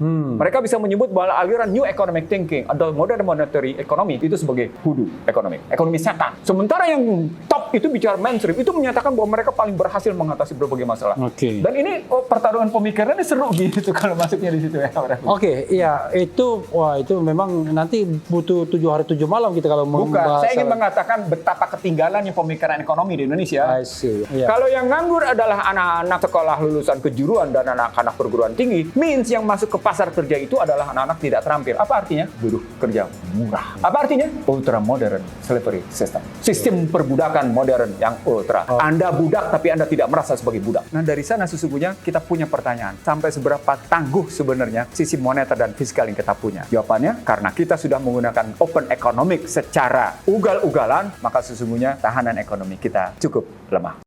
Mereka bisa menyebut bahwa aliran New Economic Thinking atau Modern Monetary Economy itu sebagai hoodoo ekonomi setan. Sementara yang top itu bicara mainstream, itu menyatakan bahwa mereka paling berhasil mengatasi berbagai masalah. Dan ini pertarungan pemikirannya seru gitu kalau masuknya di situ ya. Iya, itu memang nanti butuh 7 hari 7 malam kita kalau membahas. Saya ingin mengatakan betapa ketinggalannya pemikiran ekonomi di Indonesia. Kalau yang nganggur adalah anak-anak sekolah lulusan kejuruan dan anak-anak perguruan tinggi, means yang masuk ke pasar kerja itu adalah anak-anak tidak terampil. Apa artinya? Buruh kerja murah. Apa artinya? Ultra modern slavery system. Sistem perbudakan modern yang ultra. Anda budak tapi Anda tidak merasa sebagai budak. Nah, dari sana sesungguhnya kita punya pertanyaan. Sampai seberapa tangguh sebenarnya sisi moneter dan fiskal yang kita punya? Jawabannya, karena kita sudah menggunakan open economic secara ugal-ugalan, maka sesungguhnya tahanan ekonomi kita cukup lemah.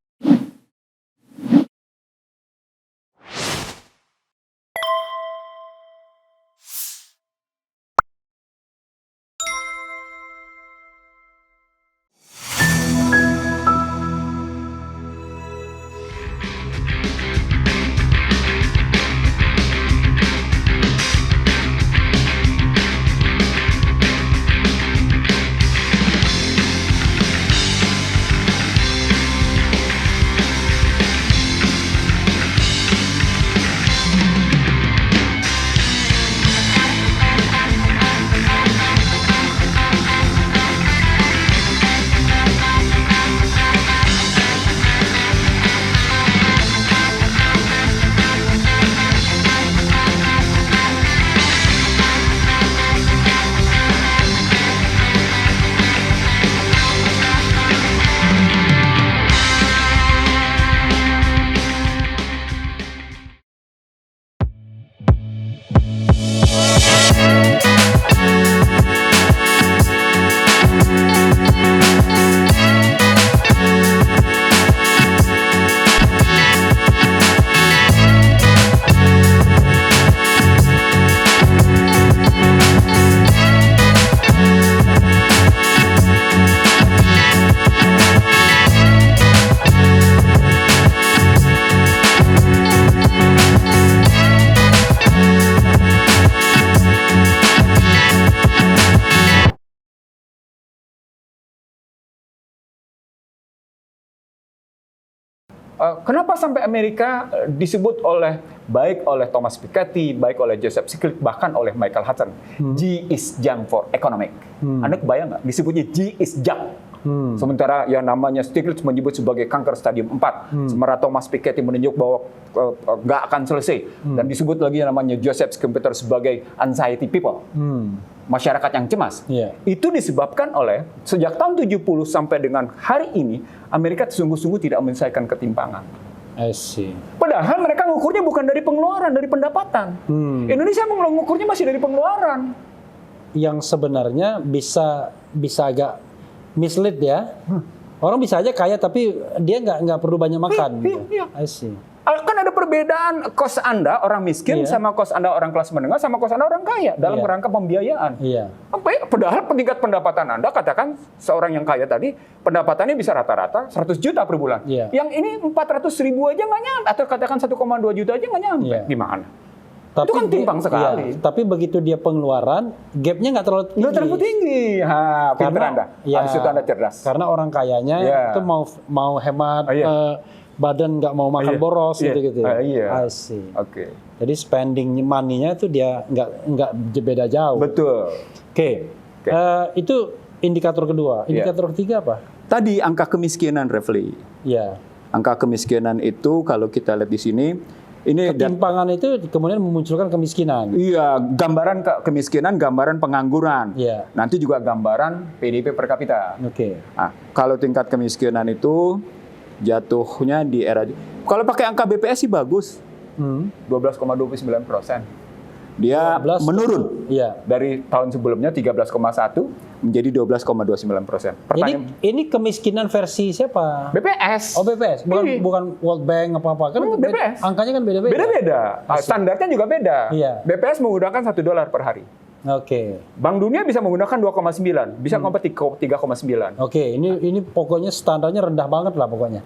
Kenapa sampai Amerika disebut baik oleh Thomas Piketty, baik oleh Joseph Stiglitz, bahkan oleh Michael Hudson, G is junk for economic. Anda kebayang nggak? Disebutnya G is junk. Sementara yang namanya Stiglitz menyebut sebagai kanker stadium 4. Sementara Thomas Piketty menunjuk bahwa nggak akan selesai. Dan disebut lagi yang namanya Joseph Schumpeter sebagai anxiety people. Masyarakat yang cemas. Itu disebabkan oleh sejak tahun 70 sampai dengan hari ini, Amerika sungguh-sungguh tidak menyelesaikan ketimpangan. Padahal mereka mengukurnya bukan dari pengeluaran, dari pendapatan. Indonesia mengukurnya masih dari pengeluaran. Yang sebenarnya bisa gitu. Mislead ya. Orang bisa aja kaya tapi dia nggak perlu banyak makan. Kan ada perbedaan kos Anda orang miskin sama kos Anda orang kelas menengah sama kos Anda orang kaya dalam rangka pembiayaan. Padahal tingkat pendapatan Anda, katakan seorang yang kaya tadi pendapatannya bisa rata-rata 100 juta per bulan. Yang ini 400.000 aja nggak nyampe, atau katakan 1,2 juta aja nggak nyampe. Gimana? Tapi itu kan timpang sekali. Tapi begitu dia pengeluaran, gapnya nggak terlalu tinggi. Nggak terlalu tinggi. Pinter Anda. Habis itu Anda cerdas. Karena orang kayanya itu mau hemat, badan nggak mau makan boros gitu-gitu. Jadi spending money-nya itu dia nggak beda jauh. Betul. Itu indikator kedua. Indikator ketiga apa? Tadi angka kemiskinan, Refli. Angka kemiskinan itu kalau kita lihat di sini, ini ketimpangan itu kemudian memunculkan kemiskinan. Gambaran kemiskinan, gambaran pengangguran. Nanti juga gambaran PDB per kapita. Nah, kalau tingkat kemiskinan itu jatuhnya di era, kalau pakai angka BPS sih bagus, 12,29%. Dia menurun dari tahun sebelumnya 13,1 menjadi 12,29%. Ini kemiskinan versi siapa? BPS. BPS. Bukan World Bank apa-apa. Kan BPS. Angkanya kan beda-beda. Beda-beda. Standarnya juga beda. BPS menggunakan $1 per hari. Bank Dunia bisa menggunakan 2,9, bisa sampai 3,9. Ini pokoknya standarnya rendah banget lah pokoknya.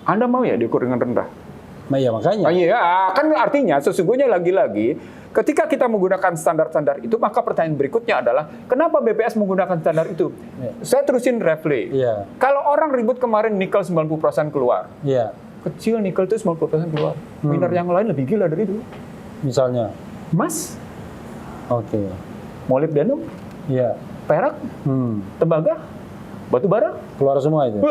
Anda mau ya diukur dengan rendah? Nah, ya makanya. Iya, kan artinya sesungguhnya lagi-lagi ketika kita menggunakan standar-standar itu, maka pertanyaan berikutnya adalah kenapa BPS menggunakan standar itu? Ya. Saya terusin refleks. Ya. Kalau orang ribut kemarin nikel 90% keluar. Ya. Kecil nikel itu 90% keluar. Miner yang lain lebih gila dari itu. Misalnya Emas, oke. molybdenum, Iya. perak, tembaga, batu bara. Keluar semua itu.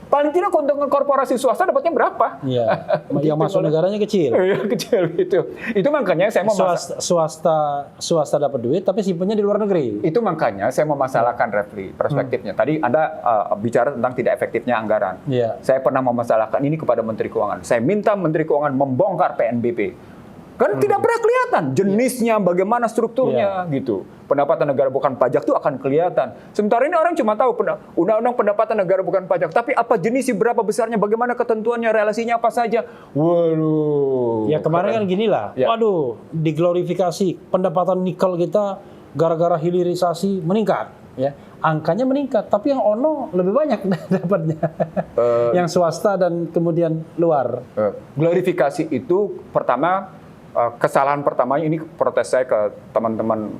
Paling tidak keuntungan korporasi swasta dapatnya berapa? Iya. Yang masuk negaranya kecil. Iya, kecil itu. Itu makanya saya mau swasta dapat duit tapi simpennya di luar negeri. Itu makanya saya memasalahkan refli perspektifnya. Tadi Anda bicara tentang tidak efektifnya anggaran. Iya. Saya pernah memasalahkan ini kepada Menteri Keuangan. Saya minta Menteri Keuangan membongkar PNBP. Kan tidak pernah kelihatan jenisnya, bagaimana strukturnya gitu. Pendapatan negara bukan pajak itu akan kelihatan. Sementara ini orang cuma tahu undang-undang pendapatan negara bukan pajak, tapi apa jenisnya, berapa besarnya, bagaimana ketentuannya, relasinya apa saja. Waduh. Ya kemarin kan gini lah. Ya. Waduh, diglorifikasi pendapatan nikel kita gara-gara hilirisasi meningkat. Ya, angkanya meningkat, tapi yang ono lebih banyak dapatnya. Yang swasta dan kemudian luar. Glorifikasi itu pertama. Kesalahan pertamanya ini protes saya ke teman-teman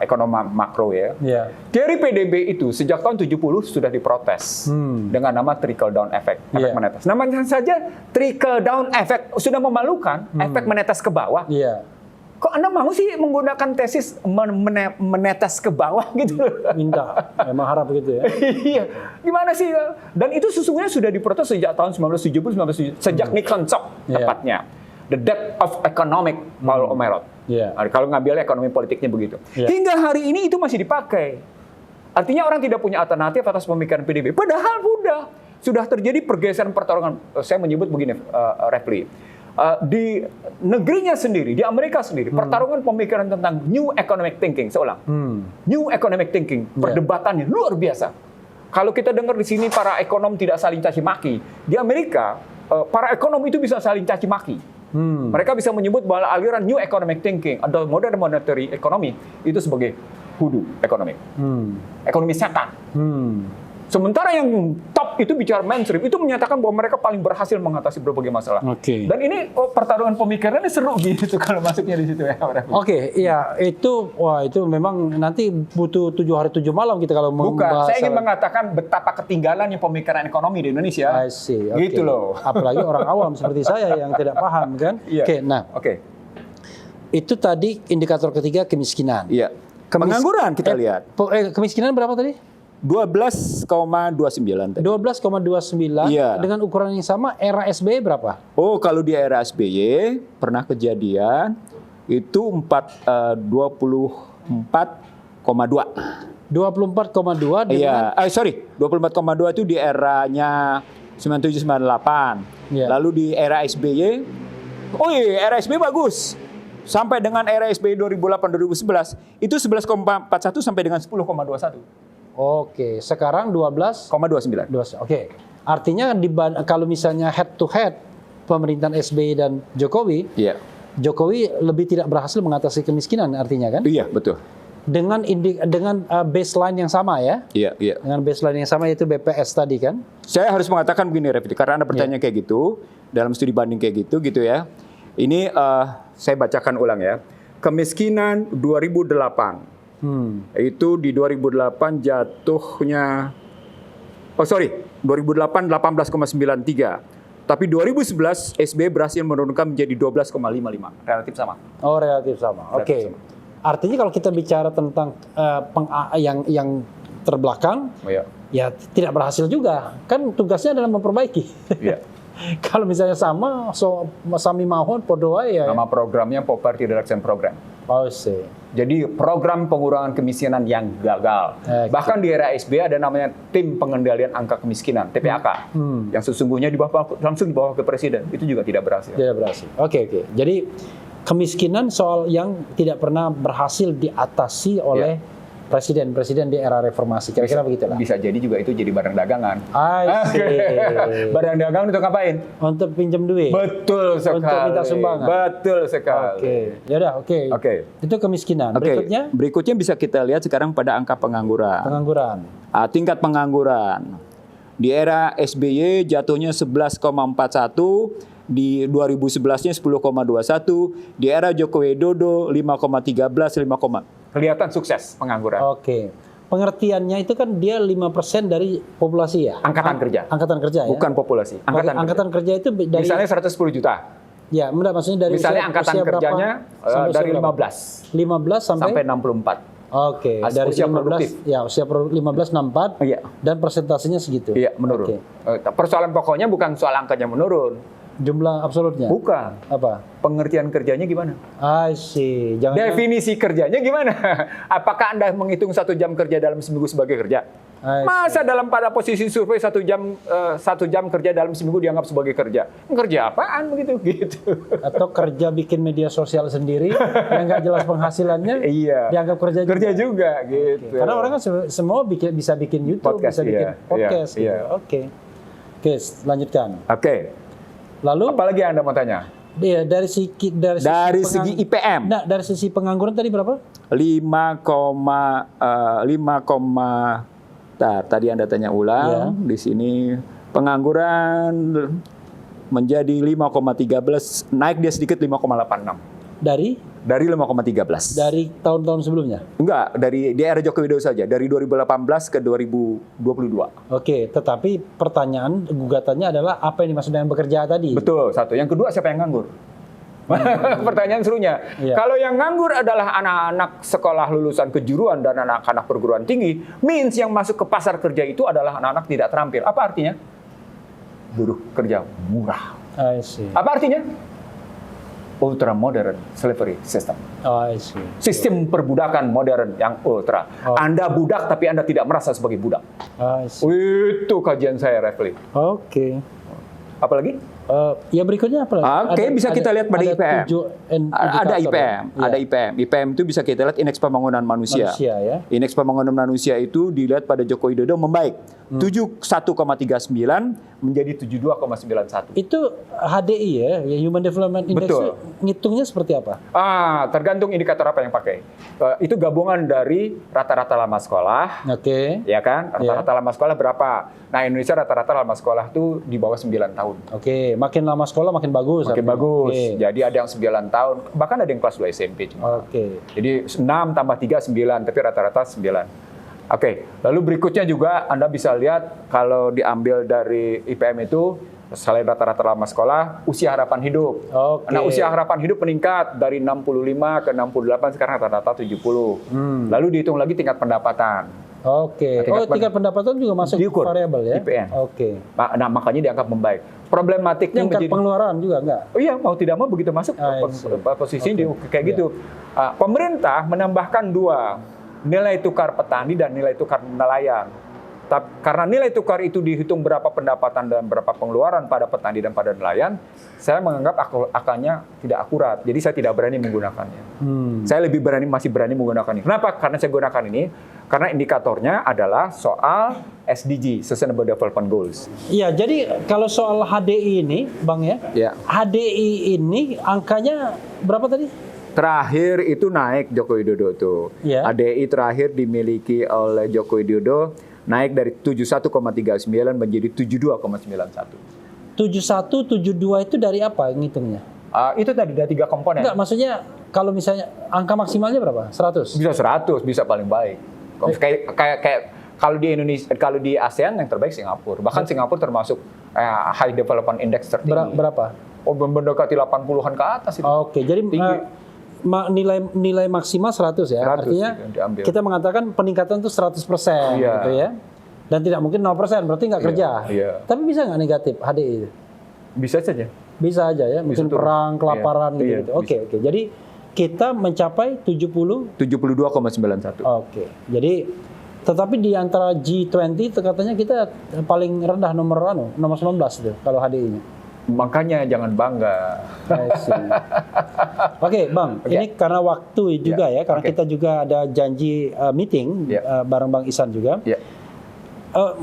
ekonom makro ya. Yeah. Teori PDB itu sejak tahun 70 sudah diprotes dengan nama trickle down effect, efek menetes. Namanya saja trickle down effect sudah memalukan, efek menetes ke bawah. Yeah. Kok Anda mau sih menggunakan tesis menetes ke bawah gitu? Minta, memang harap begitu ya. Iya, gimana sih? Dan itu sesungguhnya sudah diprotes sejak tahun 1970, sejak Nixon shock tepatnya. The death of economic, Paul Omerot. Yeah. Kalau ngambil ekonomi politiknya begitu. Yeah. Hingga hari ini itu masih dipakai. Artinya orang tidak punya alternatif atas pemikiran PDB. Padahal sudah terjadi pergeseran pertarungan. Saya menyebut begini, Refli. Di negerinya sendiri, di Amerika sendiri, pertarungan pemikiran tentang new economic thinking, new economic thinking, perdebatannya luar biasa. Kalau kita dengar di sini para ekonom tidak saling caci maki, di Amerika para ekonom itu bisa saling caci maki. Mereka bisa menyebut bahwa aliran new economic thinking atau modern monetary economy itu sebagai hoodoo economic, ekonomi setan. Sementara yang top itu bicara mainstream, itu menyatakan bahwa mereka paling berhasil mengatasi berbagai masalah. Okay. Dan ini pertarungan pemikirannya seru gitu kalau masuknya di situ ya. Oke, iya itu memang nanti butuh 7 hari 7 malam kita kalau membahas. Bukan, saya ingin mengatakan betapa ketinggalannya pemikiran ekonomi di Indonesia. I see. Okay. Gitu loh. Apalagi orang awam seperti saya yang tidak paham kan. Iya. Oke. Itu tadi indikator ketiga kemiskinan. Iya. Pengangguran kita lihat. Kemiskinan berapa tadi? 12,29 tadi. 12,29 dengan ukuran yang sama era SBY berapa? Oh, kalau di era SBY pernah kejadian itu 24,2. 24,2 dengan 24,2 itu di eranya 9798. Yeah. Lalu di era SBY era SBY bagus. Sampai dengan era SBY 2008-2011 itu 11,41 sampai dengan 10,21. Oke, sekarang 12,29. Oke. Artinya kalau misalnya head to head pemerintahan SBY dan Jokowi, Jokowi lebih tidak berhasil mengatasi kemiskinan artinya kan? Iya, betul. Dengan baseline yang sama ya? Iya. Dengan baseline yang sama yaitu BPS tadi kan? Saya harus mengatakan begini, Refli, karena Anda bertanya kayak gitu, dalam studi banding kayak gitu ya. Ini saya bacakan ulang ya. Kemiskinan 2008. Itu di 2008 jatuhnya 2008 18,93. Tapi 2011 SBY berhasil menurunkan menjadi 12,55. Relatif sama. Oh, relatif sama. Oke. Artinya kalau kita bicara tentang yang terbelakang, ya tidak berhasil juga. Kan tugasnya adalah memperbaiki. Iya. Kalau misalnya sama, sami mahon podo ya. Nama programnya Poverty Reduction Program. Oh, sih. Jadi program pengurangan kemiskinan yang gagal. Bahkan di era SBY ada namanya Tim Pengendalian Angka Kemiskinan, TPAK, yang sesungguhnya langsung dibawa ke Presiden. Itu juga tidak berhasil. Tidak berhasil. Oke. Jadi kemiskinan soal yang tidak pernah berhasil diatasi oleh presiden-presiden di era reformasi. Kira-kira begitulah. Bisa jadi juga itu jadi barang dagangan. Barang dagangan untuk ngapain? Untuk pinjam duit. Betul sekali. Untuk minta sumbangan. Betul sekali. Oke. Yaudah, oke. Itu kemiskinan. Berikutnya bisa kita lihat sekarang pada angka pengangguran. Tingkat pengangguran. Di era SBY jatuhnya 11,41, di 2011-nya 10,21, di era Joko Widodo 5,13, kelihatan sukses pengangguran. Oke. Pengertiannya itu kan dia 5% dari populasi ya? Angkatan kerja. Angkatan kerja ya? Bukan populasi. Angkatan kerja itu dari... Misalnya 110 juta. Ya, maksudnya dari misalnya angkatan kerjanya dari 15 sampai 64. Oke, dari usia 15 produktif. Ya, usia 15 64 Iya. dan persentasenya segitu. Iya, menurun. Oke. Persoalan pokoknya bukan soal angkanya menurun. Jumlah absolutnya? Bukan. Apa? Pengertian kerjanya gimana? I see. Definisi kerjanya gimana? Apakah Anda menghitung 1 jam kerja dalam seminggu sebagai kerja? Masa dalam pada posisi survei 1 jam kerja dalam seminggu dianggap sebagai kerja? Kerja apaan begitu? Gitu. Atau kerja bikin media sosial sendiri yang nggak jelas penghasilannya, iya. Dianggap kerja juga. Kerja juga gitu. Karena orang kan semua bisa bikin YouTube, podcast, bisa bikin podcast. Iya, Gitu. iya. Oke, lanjutkan. Oke. Lalu apalagi Anda mau tanya? Iya, dari segi IPM. Nah, dari sisi pengangguran tadi berapa? 5, tadi Anda tanya ulang. Ya. Di sini pengangguran menjadi 5,13, naik dia sedikit 5,86. Dari 5,13. Dari tahun-tahun sebelumnya? Enggak, di era Joko Widodo saja, dari 2018 ke 2022. Oke, tetapi pertanyaan gugatannya adalah apa yang dimaksud dengan bekerja tadi? Betul, satu. Yang kedua, siapa yang nganggur? Pertanyaan serunya. Iya. Kalau yang nganggur adalah anak-anak sekolah lulusan kejuruan dan anak-anak perguruan tinggi, means yang masuk ke pasar kerja itu adalah anak-anak tidak terampil. Apa artinya? Buruh kerja murah. I see. Apa artinya? Ultra modern slavery system. I see. Sistem perbudakan modern yang ultra. Anda budak tapi Anda tidak merasa sebagai budak. I see. Itu kajian saya, Refli. Oke. Apalagi? Ya berikutnya apa lagi? Oke, bisa kita lihat pada IPM. Ada IPM, ya? ada IPM. IPM itu bisa kita lihat indeks pembangunan manusia. Ya. Indeks pembangunan manusia itu dilihat pada Joko Widodo membaik. 71,39 menjadi 72,91. Itu HDI ya, Human Development Index. Betul. Ngitungnya seperti apa? Tergantung indikator apa yang pakai. Itu gabungan dari rata-rata lama sekolah. Oke. Ya kan? Rata-rata lama sekolah berapa? Nah, Indonesia rata-rata lama sekolah itu di bawah 9 tahun. Oke, makin lama sekolah makin bagus. Makin bagus. Jadi ada yang 9 tahun, bahkan ada yang kelas 2 SMP cuma. Oke. Jadi 6 tambah 3 9, tapi rata-rata 9. Oke, lalu berikutnya juga Anda bisa lihat kalau diambil dari IPM itu selain rata-rata lama sekolah, usia harapan hidup. Oke. Nah, usia harapan hidup meningkat dari 65 ke 68, sekarang rata-rata 70. Lalu dihitung lagi tingkat pendapatan. Oke. Tingkat pendapatan juga masuk diukur, variabel ya? IPM. Oke. Nah, makanya dianggap membaik. Problematiknya tingkat pengeluaran juga enggak? Oh iya, mau tidak mau begitu masuk posisi kayak gitu. Pemerintah menambahkan 2. Nilai tukar petani dan nilai tukar nelayan. Karena nilai tukar itu dihitung berapa pendapatan dan berapa pengeluaran pada petani dan pada nelayan, saya menganggap akalnya tidak akurat. Jadi saya tidak berani menggunakannya. Saya masih berani menggunakan ini. Kenapa? Karena saya gunakan ini karena indikatornya adalah soal SDG, Sustainable Development Goals. Iya, jadi kalau soal HDI ini, Bang ya. HDI ini angkanya berapa tadi? Terakhir itu naik Joko Widodo tuh. Yeah. HDI terakhir dimiliki oleh Joko Widodo naik dari 71,39 menjadi 72,91. 71, 72 itu dari apa ngitungnya? Itu tadi dari 3 komponen. Enggak, maksudnya kalau misalnya angka maksimalnya berapa? 100? Bisa 100, bisa paling baik. Kayak kalau di Indonesia, kalau di ASEAN yang terbaik Singapura. Bahkan Singapura termasuk High Development Index tertinggi. Berapa? Mendekati 80-an ke atas itu. Oke, jadi nilai maksimal 100 ya. 100, artinya kita mengatakan peningkatan itu 100% gitu ya. Dan tidak mungkin 0%, berarti nggak kerja. Tapi bisa nggak negatif HDI itu? Bisa saja. Bisa aja ya, mungkin perang, kelaparan gitu. Oke. Jadi kita mencapai 72,91. Oke. Jadi tetapi di antara G20 itu katanya kita paling rendah nomor 19 itu kalau HDI-nya. Makanya jangan bangga. Oke, Bang. Ini karena waktu juga ya, karena kita juga ada janji meeting bareng Bang Ihsan juga.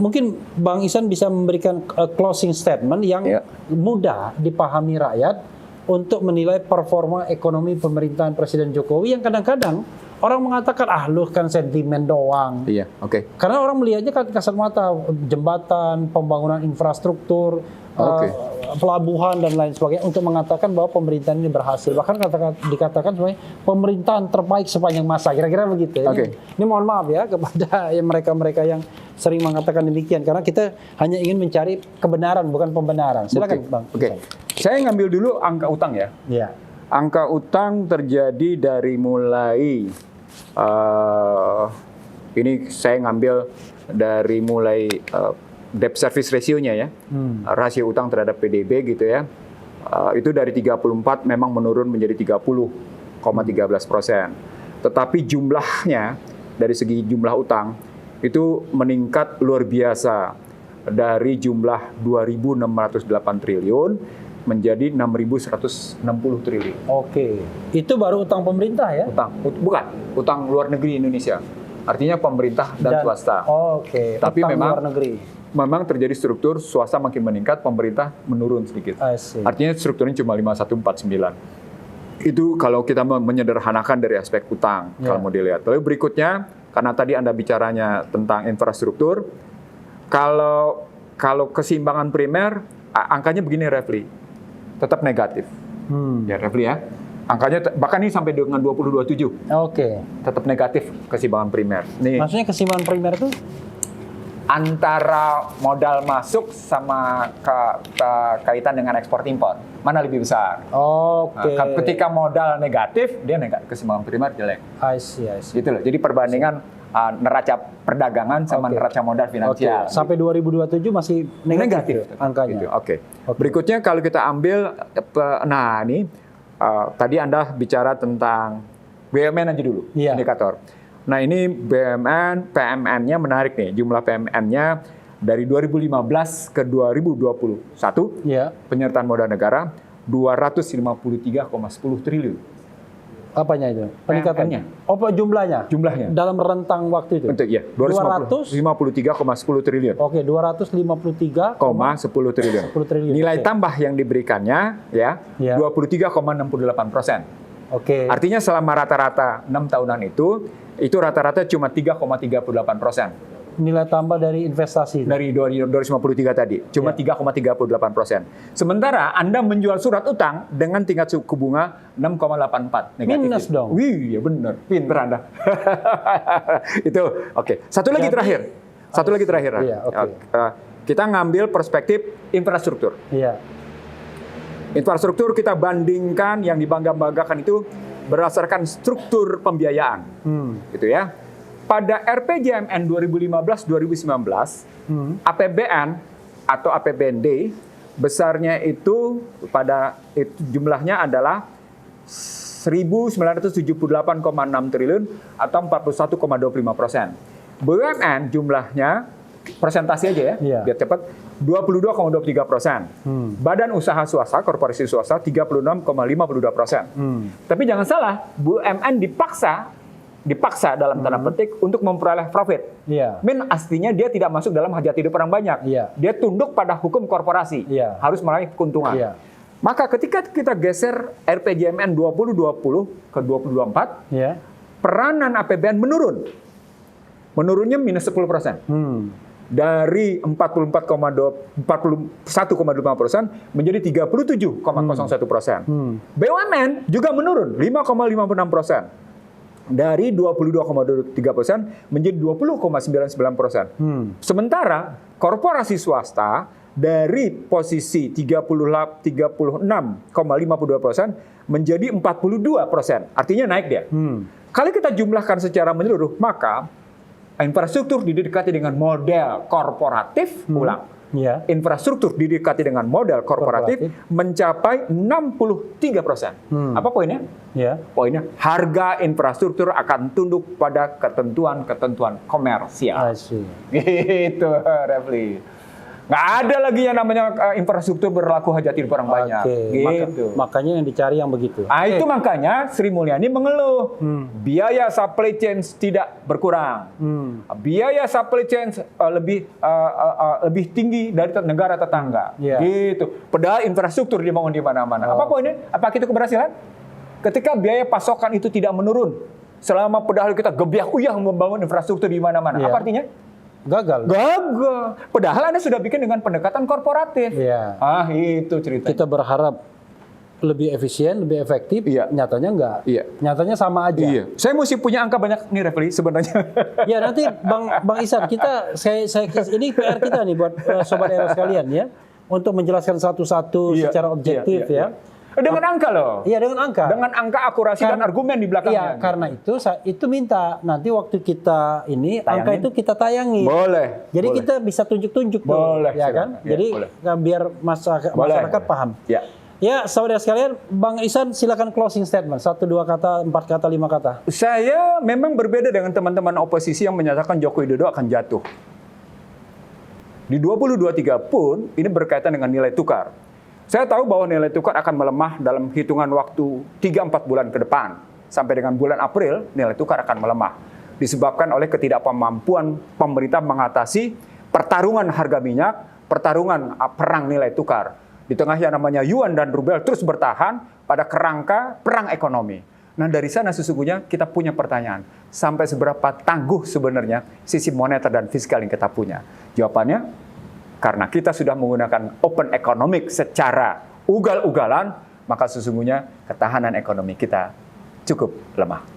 Mungkin Bang Ihsan bisa memberikan closing statement yang mudah dipahami rakyat untuk menilai performa ekonomi pemerintahan Presiden Jokowi yang kadang-kadang orang mengatakan lu kan sentimen doang. Iya, oke. Karena orang melihatnya kan kasat mata, jembatan, pembangunan infrastruktur, pelabuhan dan lain sebagainya untuk mengatakan bahwa pemerintahan ini berhasil. Bahkan dikatakan sebagai pemerintahan terbaik sepanjang masa. Kira-kira begitu. Ini mohon maaf ya kepada mereka-mereka yang sering mengatakan demikian, karena kita hanya ingin mencari kebenaran bukan pembenaran. Silakan Bang. Saya ngambil dulu angka utang ya. Angka utang terjadi dari mulai ini saya ngambil dari mulai debt service ratio-nya ya, rasio utang terhadap PDB gitu ya, itu dari 34 memang menurun menjadi 30,13%. Tetapi jumlahnya dari segi jumlah utang itu meningkat luar biasa dari jumlah 2.608 triliun menjadi 6.160 triliun. Itu baru utang pemerintah ya? Bukan, utang luar negeri Indonesia. Artinya pemerintah dan swasta. Tapi utang memang luar negeri. Memang terjadi struktur swasta makin meningkat, pemerintah menurun sedikit. Artinya strukturnya cuma 5149. Itu kalau kita menyederhanakan dari aspek utang, kalau mau dilihat. Lalu berikutnya, karena tadi Anda bicaranya tentang infrastruktur, kalau keseimbangan primer, angkanya begini Refli, tetap negatif. Ya Refli ya. Angkanya bahkan ini sampai dengan 2027. Tetap negatif keseimbangan primer. Nih. Maksudnya keseimbangan primer itu? Antara modal masuk sama kaitan dengan ekspor impor, mana lebih besar? Ketika modal negatif, dia keseimbangan primer jelek. Gitu loh. Jadi perbandingan neraca perdagangan sama neraca modal finansial. Sampai 2027 masih negatif angkanya. Gitu. Berikutnya kalau kita ambil, ini tadi Anda bicara tentang BUMN aja dulu, indikator. Nah ini BUMN, PMN-nya menarik nih, jumlah PMN-nya dari 2015 ke 2021, penyertaan modal negara 253,10 triliun. Apanya itu? Peningkatannya? Jumlahnya? Jumlahnya. Dalam rentang waktu itu? Ya, 253,10 triliun. 253,10 triliun. Nilai tambah yang diberikannya ya 23,68%. Artinya selama rata-rata 6 tahunan itu rata-rata cuma 3,38%. Nilai tambah dari investasi? Dari 253 tadi, cuma 3,38%. Sementara Anda menjual surat utang dengan tingkat suku bunga 6,84 negatif. Minus dong? Wih, ya benar. Pinter Anda. Itu, Satu lagi terakhir. Kita ngambil perspektif infrastruktur. Infrastruktur kita bandingkan yang dibangga-banggakan itu berdasarkan struktur pembiayaan, gitu ya. Pada RPJMN 2015-2019, APBN atau APBND besarnya itu jumlahnya adalah 1.978,6 triliun atau 41,25%. BUMN jumlahnya persentase aja ya, biar cepat, 22,23%. Badan usaha swasta, korporasi swasta 36,52%. Tapi jangan salah, BUMN dipaksa dalam tanda petik untuk memperoleh profit. Aslinya dia tidak masuk dalam hajat hidup orang banyak. Dia tunduk pada hukum korporasi, harus meraih keuntungan. Maka ketika kita geser RPJMN 2020 ke 2024, peranan APBN menurun. Menurunnya minus 10%. Dari 41,25% menjadi 37,01%. BUMN juga menurun 5,56%. Dari 22,3% menjadi 20,99%. Sementara korporasi swasta dari posisi 36,52% menjadi 42%. Artinya naik dia. Kalau kita jumlahkan secara menyeluruh, maka infrastruktur didekati dengan model korporatif, infrastruktur didekati dengan model korporatif mencapai 63%. Apa poinnya? Poinnya harga infrastruktur akan tunduk pada ketentuan-ketentuan komersial. Gitu, Refli. Nggak ada lagi yang namanya infrastruktur berlaku hajat hidup orang banyak. Gitu. Makanya yang dicari yang begitu. Itu makanya Sri Mulyani mengeluh. Biaya supply chain tidak berkurang. Biaya supply chain lebih tinggi dari negara tetangga. Gitu. Padahal infrastruktur dibangun di mana-mana. Apa poinnya? Apa itu keberhasilan? Ketika biaya pasokan itu tidak menurun, selama padahal kita gebiah-uyah membangun infrastruktur di mana-mana. Apa artinya? gagal. Padahal Anda sudah bikin dengan pendekatan korporatif. Iya. Itu ceritanya. Kita berharap lebih efisien, lebih efektif. Iya. Nyatanya enggak. Iya. Nyatanya sama aja. Iya. Saya mesti punya angka banyak nih, Refli, sebenarnya. Ya nanti Bang Ihsan, ini PR kita nih buat sobat era sekalian ya, untuk menjelaskan satu-satu secara objektif ya. Dengan angka loh. Iya, dengan angka. Dengan angka, akurasi dan argumen di belakangnya. Iya, karena itu minta nanti waktu kita ini angka itu kita tayangi. Boleh. Jadi kita bisa tunjuk-tunjuk tuh, boleh, ya kan? Ya, jadi boleh. biar masyarakat paham. Ya. Ya, saudara sekalian, Bang Ihsan silakan closing statement. 1, 2 kata, 4 kata, 5 kata. Saya memang berbeda dengan teman-teman oposisi yang menyatakan Joko Widodo akan jatuh. Di 2023 pun ini berkaitan dengan nilai tukar. Saya tahu bahwa nilai tukar akan melemah dalam hitungan waktu 3-4 bulan ke depan. Sampai dengan bulan April, nilai tukar akan melemah. Disebabkan oleh ketidakmampuan pemerintah mengatasi pertarungan harga minyak, pertarungan perang nilai tukar. Di tengah yang namanya yuan dan rubel terus bertahan pada kerangka perang ekonomi. Nah, dari sana sesungguhnya kita punya pertanyaan. Sampai seberapa tangguh sebenarnya sisi moneter dan fiskal yang kita punya? Jawabannya, karena kita sudah menggunakan open economic secara ugal-ugalan, maka sesungguhnya ketahanan ekonomi kita cukup lemah.